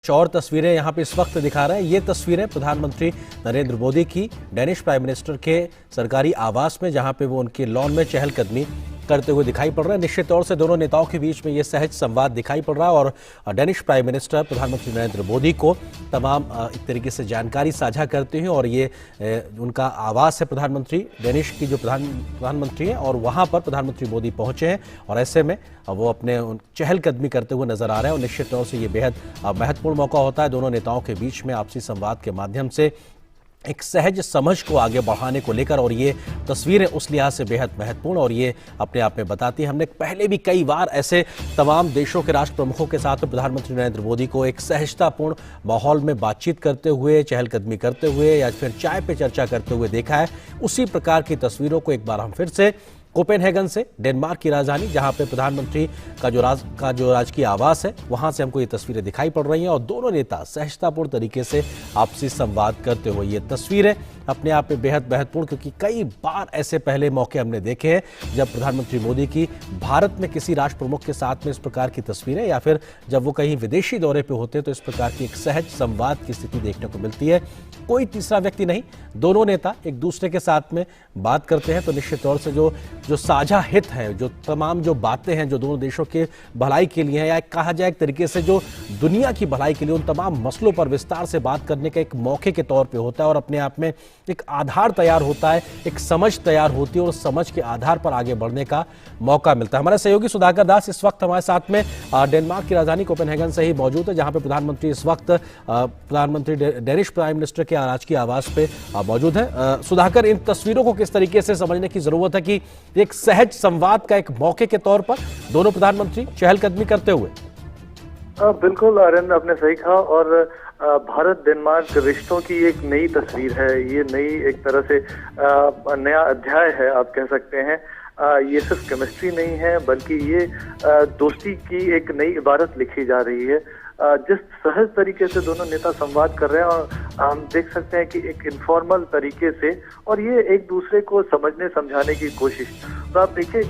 कुछ और तस्वीरें यहाँ पे इस वक्त दिखा रहे हैं। ये तस्वीरें प्रधानमंत्री नरेंद्र मोदी की डेनिश प्राइम मिनिस्टर के सरकारी आवास में, जहाँ पे वो उनके लॉन में चहलकदमी करते हुए दिखाई पड़ रहे हैं। निश्चित तौर से दोनों नेताओं के बीच में ये सहज संवाद दिखाई पड़ रहा है और डेनिश प्राइम मिनिस्टर प्रधानमंत्री नरेंद्र मोदी को तमाम एक तरीके से जानकारी साझा करते हैं। और ये उनका आवास है प्रधानमंत्री डेनिश की, जो प्रधानमंत्री हैं, और वहाँ पर प्रधानमंत्री मोदी पहुंचे हैं और ऐसे में वो अपने चहलकदमी करते हुए नजर आ रहे हैं। और निश्चित तौर से ये बेहद महत्वपूर्ण मौका होता है दोनों नेताओं के बीच में आपसी संवाद के माध्यम से एक सहज समझ को आगे बढ़ाने को लेकर। और ये तस्वीरें उस लिहाज से बेहद महत्वपूर्ण और ये अपने आप में बताती है। हमने पहले भी कई बार ऐसे तमाम देशों के राष्ट्र प्रमुखों के साथ में प्रधानमंत्री नरेंद्र मोदी को एक सहजतापूर्ण माहौल में बातचीत करते हुए, चहलकदमी करते हुए या फिर चाय पे चर्चा करते हुए देखा है। उसी प्रकार की तस्वीरों को एक बार हम फिर से कोपेनहेगन से, डेनमार्क की राजधानी, जहां पे प्रधानमंत्री का जो राजकीय आवास है, वहां से हमको ये तस्वीरें दिखाई पड़ रही हैं। और दोनों नेता सहजतापूर्ण तरीके से आपसी संवाद करते हुए, ये तस्वीरें अपने आप में बेहद महत्वपूर्ण, क्योंकि कई बार ऐसे पहले मौके हमने देखे हैं जब प्रधानमंत्री मोदी की भारत में किसी राष्ट्र प्रमुख के साथ में इस प्रकार की तस्वीरें, या फिर जब वो कहीं विदेशी दौरे पे होते हैं तो इस प्रकार की एक सहज संवाद की स्थिति देखने को मिलती है। कोई तीसरा व्यक्ति नहीं, दोनों नेता एक दूसरे के साथ में बात करते हैं तो निश्चित तौर से जो साझा हित है, जो तमाम जो बातें हैं जो दोनों देशों के भलाई के लिए हैं, या कहा जाए एक तरीके से जो दुनिया की भलाई के लिए, उन तमाम मसलों पर विस्तार से बात करने का एक मौके के तौर पे होता है। और अपने आप में एक आधार तैयार होता है, एक समझ तैयार होती है और उस समझ के आधार पर आगे बढ़ने का मौका मिलता है। हमारे सहयोगी सुधाकर दास इस वक्त हमारे साथ में डेनमार्क की राजधानी कोपेनहेगन से ही मौजूद है, जहां पे प्रधानमंत्री इस वक्त प्रधानमंत्री डेनिश प्राइम मिनिस्टर के राजकीय आवास पे मौजूद है। सुधाकर, इन तस्वीरों को किस तरीके से समझने की जरूरत है कि एक सहज संवाद का एक मौके के तौर पर दोनों प्रधानमंत्री चहलकदमी करते हुए? बिल्कुल आर्यन, आपने सही कहा। और भारत डेनमार्क रिश्तों की एक नई तस्वीर है, ये नई एक तरह से नया अध्याय है आप कह सकते हैं। ये सिर्फ केमिस्ट्री नहीं है, बल्कि ये दोस्ती की एक नई इबारत लिखी जा रही है। जिस सहज तरीके से दोनों नेता संवाद कर रहे हैं, और हम देख सकते हैं कि एक इनफॉर्मल तरीके से, और ये एक दूसरे को समझने समझाने की कोशिश। तो आप देखिए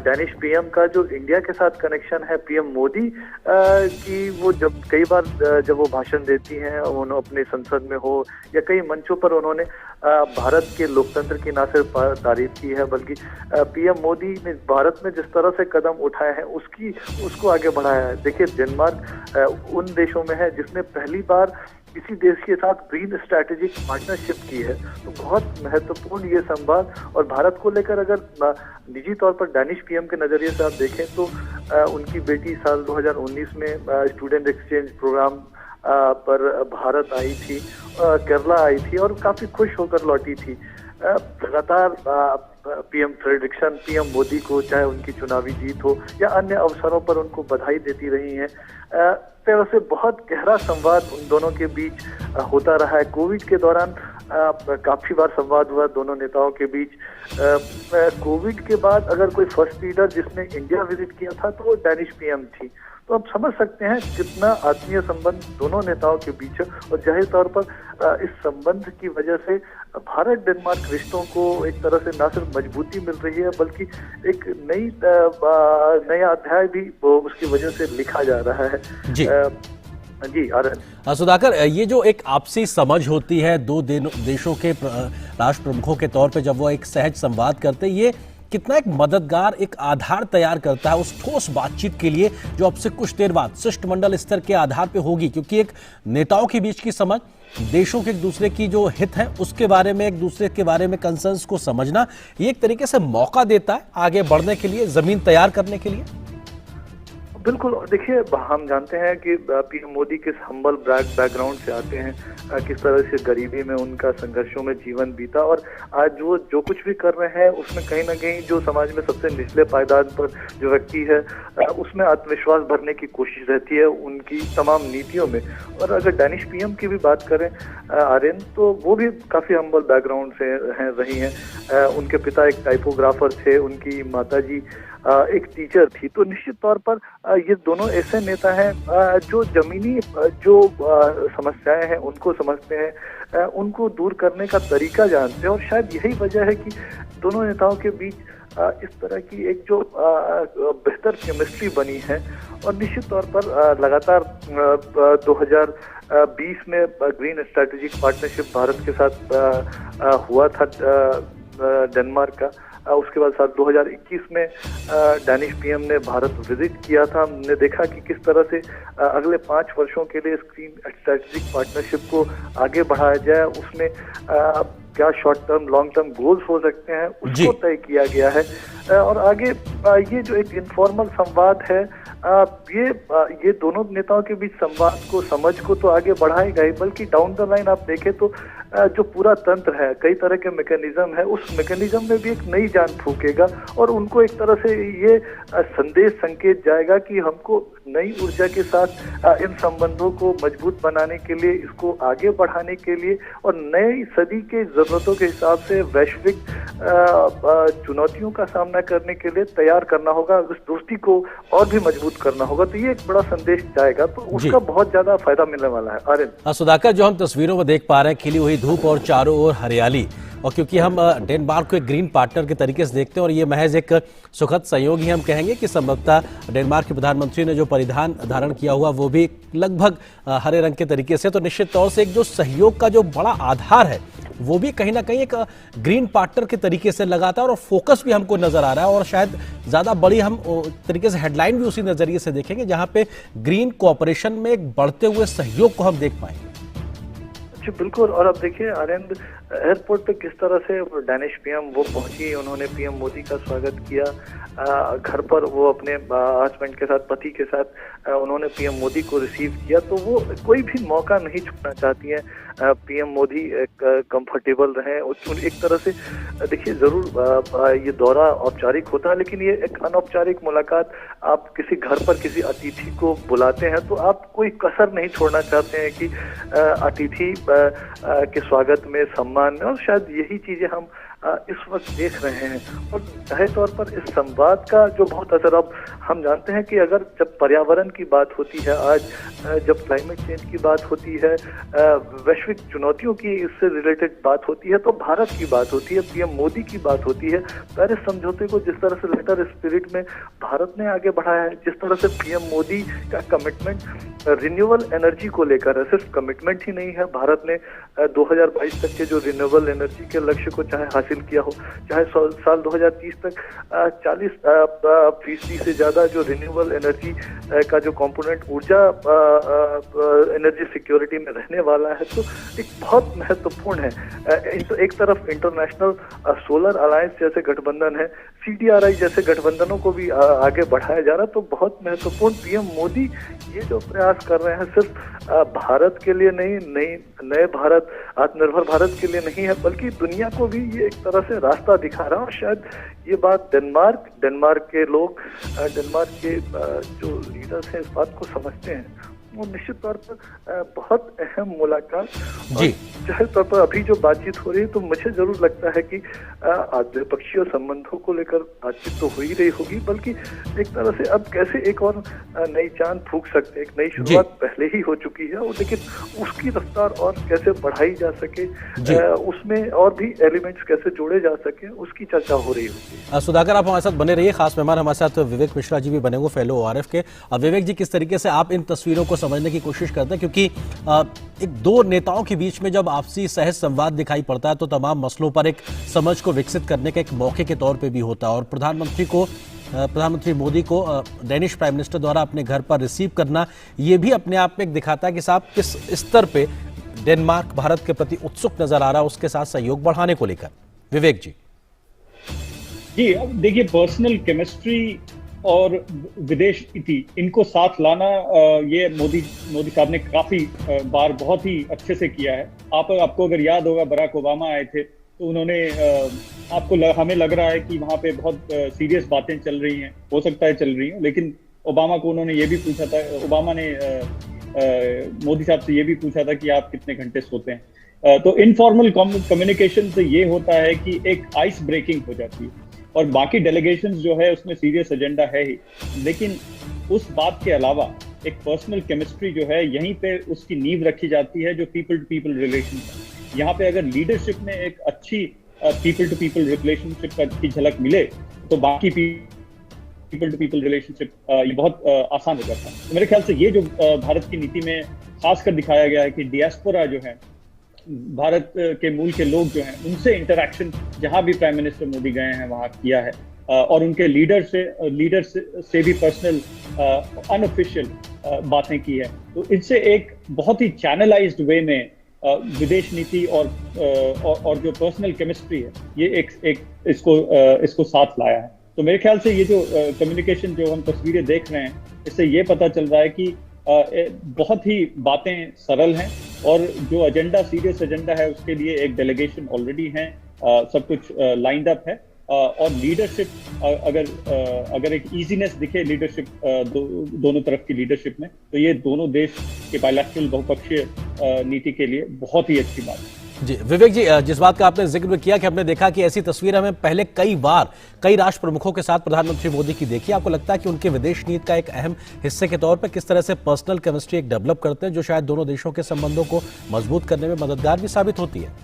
डेनिश पीएम का जो इंडिया के साथ कनेक्शन है, पीएम मोदी की वो जब कई बार जब वो भाषण देती हैं, उन्होंने अपने संसद में हो या कई मंचों पर, उन्होंने भारत के लोकतंत्र की ना सिर्फ तारीफ की है, बल्कि पीएम मोदी ने भारत में जिस तरह से कदम उठाए हैं उसको आगे बढ़ाया है। देखिए डेनमार्क उन देशों में है जिसने पहली बार किसी देश के साथ ग्रीन स्ट्रैटेजिक पार्टनरशिप की है। तो बहुत महत्वपूर्ण ये संवाद। और भारत को लेकर अगर निजी तौर पर डेनिश पीएम के नजरिए से आप देखें तो उनकी बेटी साल 2019 में स्टूडेंट एक्सचेंज प्रोग्राम पर भारत आई थी, केरला आई थी और काफी खुश होकर लौटी थी। लगातार पीएम फ्रेडरिक्सन पीएम मोदी को, चाहे उनकी चुनावी जीत हो या अन्य अवसरों पर, उनको बधाई देती रही हैं। तरह से बहुत गहरा संवाद उन दोनों के बीच होता रहा है। कोविड के दौरान काफी बार संवाद हुआ दोनों नेताओं के बीच। कोविड के बाद अगर कोई फर्स्ट लीडर जिसने इंडिया विजिट किया था तो वो डेनिश पीएम थी। तो आप समझ सकते हैं कितना आत्मीय संबंध दोनों नेताओं के बीच है। और जाहिर तौर पर इस संबंध की वजह से भारत डेनमार्क रिश्तों को एक तरह से न सिर्फ मजबूती मिल रही है, बल्कि एक नया अध्याय भी उसकी वजह से लिखा जा रहा है। जी आर्यन। सुधाकर, ये जो एक आपसी समझ होती है दो देशों के राष्ट्र प्रमुखों के तौर पे, जब वो एक सहज संवाद करते हैं, ये कितना एक मददगार एक आधार तैयार करता है उस ठोस बातचीत के लिए जो अब से कुछ देर बाद शिष्टमंडल स्तर के आधार पे होगी। क्योंकि एक नेताओं के बीच की समझ, देशों के एक दूसरे की जो हित है उसके बारे में, एक दूसरे के बारे में कंसर्न्स को समझना, ये एक तरीके से मौका देता है आगे बढ़ने के लिए, जमीन तैयार करने के लिए। बिल्कुल। देखिए, हम जानते हैं कि पीएम मोदी किस हम्बल बैकग्राउंड से आते हैं, किस तरह से गरीबी में उनका संघर्षों में जीवन बीता, और आज वो जो कुछ भी कर रहे हैं उसमें कहीं ना कहीं जो समाज में सबसे निचले पायदान पर जो व्यक्ति है उसमें आत्मविश्वास भरने की कोशिश रहती है उनकी तमाम नीतियों में। और अगर डेनिश पीएम की भी बात करें आर्यन, तो वो भी काफी हम्बल बैकग्राउंड से रही हैं। उनके पिता एक टाइपोग्राफर थे, उनकी माताजी एक टीचर थी। तो निश्चित तौर पर ये दोनों ऐसे नेता हैं जो जमीनी जो समस्याएं हैं उनको समझते हैं, उनको दूर करने का तरीका जानते हैं। और शायद यही वजह है कि दोनों नेताओं के बीच इस तरह की एक जो बेहतर केमिस्ट्री बनी है। और निश्चित तौर पर लगातार 2020 में ग्रीन स्ट्रेटेजिक पार्टनरशिप भारत के साथ हुआ था डेनमार्क का। उसके बाद साल 2021 में डैनिश पीएम ने भारत विजिट किया था। हमने देखा कि किस तरह से अगले 5 वर्षों के लिए ग्रीन स्ट्रेटेजिक पार्टनरशिप को आगे बढ़ाया जाए, उसमें क्या short term long term goals हो सकते हैं उसको तय किया गया है। और आगे ये जो एक इनफॉर्मल संवाद है, ये दोनों नेताओं के बीच संवाद को, समझ को तो आगे बढ़ाएगा ही, बल्कि डाउन द लाइन आप देखें तो जो पूरा तंत्र है, कई तरह के मैकेनिज्म है, उस मैकेनिज्म में भी एक नई जान फूकेगा और उनको एक तरह से ये संदेश संकेत जाएगा कि हमको नई ऊर्जा के साथ इन संबंधों को मजबूत बनाने के लिए, इसको आगे बढ़ाने के लिए और नई सदी के जरूरतों के हिसाब से वैश्विक चुनौतियों का सामना करने के लिए तैयार करना होगा, उस दोस्ती को और भी मजबूत करना होगा। तो ये एक बड़ा संदेश जाएगा, तो उसका बहुत ज्यादा फायदा मिलने वाला है। आर्यन, सुधाकर, जो हम तस्वीरों में देख पा रहे हैं, खिली हुई धूप और चारों ओर हरियाली, और क्योंकि हम डेनमार्क को एक ग्रीन पार्टनर के तरीके से देखते हैं और ये महज एक सुखद संयोग ही हम कहेंगे कि संभवतः डेनमार्क के प्रधानमंत्री ने जो परिधान धारण किया हुआ वो भी लगभग हरे रंग के तरीके से, तो निश्चित तौर से एक जो सहयोग का जो बड़ा आधार है वो भी कहीं ना कहीं एक ग्रीन पार्टनर के तरीके से लगाता है और फोकस भी हमको नजर आ रहा है। और शायद ज्यादा बड़ी हम तरीके से हेडलाइन भी उसी नजरिए से देखेंगे जहां पे ग्रीन कोऑपरेशन में एक बढ़ते हुए सहयोग को हम देख पाएंगे। जी बिल्कुल। और अब देखिए आर्यन, एयरपोर्ट पे किस तरह से डैनिश पीएम वो पहुंची, उन्होंने पीएम मोदी का स्वागत किया। घर पर वो अपने हस्बैंड के साथ, पति के साथ उन्होंने पीएम मोदी को रिसीव किया। तो वो कोई भी मौका नहीं छोड़ना चाहती हैं। पीएम मोदी कंफर्टेबल रहे। एक तरह से देखिए, जरूर ये दौरा औपचारिक होता है, लेकिन ये एक अनौपचारिक मुलाकात। आप किसी घर पर किसी अतिथि को बुलाते हैं तो आप कोई कसर नहीं छोड़ना चाहते हैं कि अतिथि के स्वागत में, सम्मान में, और शायद यही चीजें हम इस वक्त देख रहे हैं। और जाहिर तौर पर इस संवाद का जो बहुत असर, अब हम जानते हैं कि अगर जब पर्यावरण की बात होती है, आज जब क्लाइमेट चेंज की बात होती है, वैश्विक चुनौतियों की इससे रिलेटेड बात होती है, तो भारत की बात होती है, पीएम मोदी की बात होती है। पेरिस समझौते को जिस तरह से लेटर स्पिरिट में भारत ने आगे बढ़ाया है, जिस तरह से पीएम मोदी का कमिटमेंट रिन्यूएबल एनर्जी को लेकर है, सिर्फ कमिटमेंट ही नहीं है, भारत ने 2022 तक के जो रिन्यूएबल एनर्जी के लक्ष्य को चाहे हासिल किया हो, चाहे साल 2030 तक 40% से ज्यादा जो रिन्यूएबल एनर्जी का जो कंपोनेंट ऊर्जा एनर्जी सिक्योरिटी में रहने वाला है, तो एक बहुत महत्वपूर्ण है। एक तरफ इंटरनेशनल सोलर अलायंस जैसे गठबंधन है, CDRI जैसे गठबंधनों को भी आगे बढ़ाया जा रहा है। तो बहुत महत्वपूर्ण पीएम मोदी ये जो प्रयास कर रहे हैं, सिर्फ भारत के लिए नहीं, नए भारत, आत्मनिर्भर भारत के लिए नहीं है, बल्कि दुनिया को भी ये एक तरह से रास्ता दिखा रहा है। और शायद ये बात डेनमार्क के लोग, डेनमार्क के जो लीडर्स हैं, इस बात को समझते हैं। वो निश्चित तौर पर बहुत अहम मुलाकात जी। जाहिर तौर पर अभी जो बातचीत हो रही है, तो मुझे जरूर लगता है कि द्विपक्षीय संबंधों को लेकर बातचीत तो हो ही रही होगी, बल्कि एक तरह से अब कैसे एक और नई चांद फूंक सकते हैं। एक नई शुरुआत पहले ही हो चुकी है, लेकिन उसकी रफ्तार और कैसे बढ़ाई जा सके, उसमें और भी एलिमेंट्स कैसे जोड़े जा सके, उसकी चर्चा हो रही होगी। सुधाकर, आप हमारे साथ बने रहिए। खास मेहमान हमारे साथ विवेक मिश्रा जी भी बने हुए, फेलो ORF के। विवेक जी, किस तरीके से आप इन तस्वीरों को समझने की कोशिश करते हैं, क्योंकि एक दो नेताओं के बीच में जब आपसी सहज संवाद दिखाई पड़ता है तो तमाम मसलों पर एक समझ को विकसित करने का एक मौके के तौर पे भी होता है। और प्रधानमंत्री मोदी को डेनिश प्राइम मिनिस्टर द्वारा अपने घर पर रिसीव करना, ये भी अपने आप में एक दिखाता है कि साहब किस स्तर पे डेनमार्क भारत के प्रति उत्सुक नजर आ रहा है उसके साथ सहयोग बढ़ाने को लेकर। विवेक जी। अब देखिए, पर्सनल केमिस्ट्री और विदेश नीति, इनको साथ लाना, ये मोदी साहब ने काफी बार बहुत ही अच्छे से किया है। आपको अगर याद होगा, बराक ओबामा आए थे तो उन्होंने हमें लग रहा है कि वहाँ पे बहुत सीरियस बातें चल रही हैं, हो सकता है चल रही हैं, लेकिन ओबामा को उन्होंने ये भी पूछा था, ओबामा ने मोदी साहब से ये भी पूछा था कि आप कितने घंटे सोते हैं। तो इनफॉर्मल कम्युनिकेशन से ये होता है कि एक आइस ब्रेकिंग हो जाती है, और बाकी डेलीगेशंस जो है उसमें सीरियस एजेंडा है ही, लेकिन उस बात के अलावा एक पर्सनल केमिस्ट्री जो है, यहीं पे उसकी नींव रखी जाती है, जो पीपल टू पीपल रिलेशनशिप। यहाँ पे अगर लीडरशिप में एक अच्छी पीपल टू पीपल रिलेशनशिप की झलक मिले, तो बाकी पीपल टू पीपल रिलेशनशिप ये बहुत आसान हो जाता है। तो मेरे ख्याल से ये जो भारत की नीति में खासकर दिखाया गया है कि डियास्पोरा जो है, भारत के मूल के लोग जो हैं, उनसे इंटरेक्शन जहां भी प्राइम मिनिस्टर मोदी गए हैं वहां किया है, और उनके लीडर से भी पर्सनल अनऑफिशियल बातें की है। तो इससे एक बहुत ही चैनलाइज्ड वे में विदेश नीति और जो पर्सनल केमिस्ट्री है, ये एक इसको साथ लाया है। तो मेरे ख्याल से ये जो कम्युनिकेशन जो हम तस्वीरें देख रहे हैं, इससे ये पता चल रहा है कि बहुत ही बातें सरल हैं, और जो एजेंडा, सीरियस एजेंडा है, उसके लिए एक डेलीगेशन ऑलरेडी है, सब कुछ लाइंड अप है, और लीडरशिप अगर एक इजीनेस दिखे लीडरशिप दोनों तरफ की लीडरशिप में, तो ये दोनों देश के बायलैटरल बहुपक्षीय नीति के लिए बहुत ही अच्छी बात है। जी विवेक जी, जिस बात का आपने जिक्र किया कि हमने देखा कि ऐसी तस्वीर हमें पहले कई राष्ट्र प्रमुखों के साथ प्रधानमंत्री मोदी की देखी, आपको लगता है कि उनके विदेश नीति का एक अहम हिस्से के तौर पर किस तरह से पर्सनल केमिस्ट्री एक डेवलप करते हैं, जो शायद दोनों देशों के संबंधों को मजबूत करने में मददगार भी साबित होती है?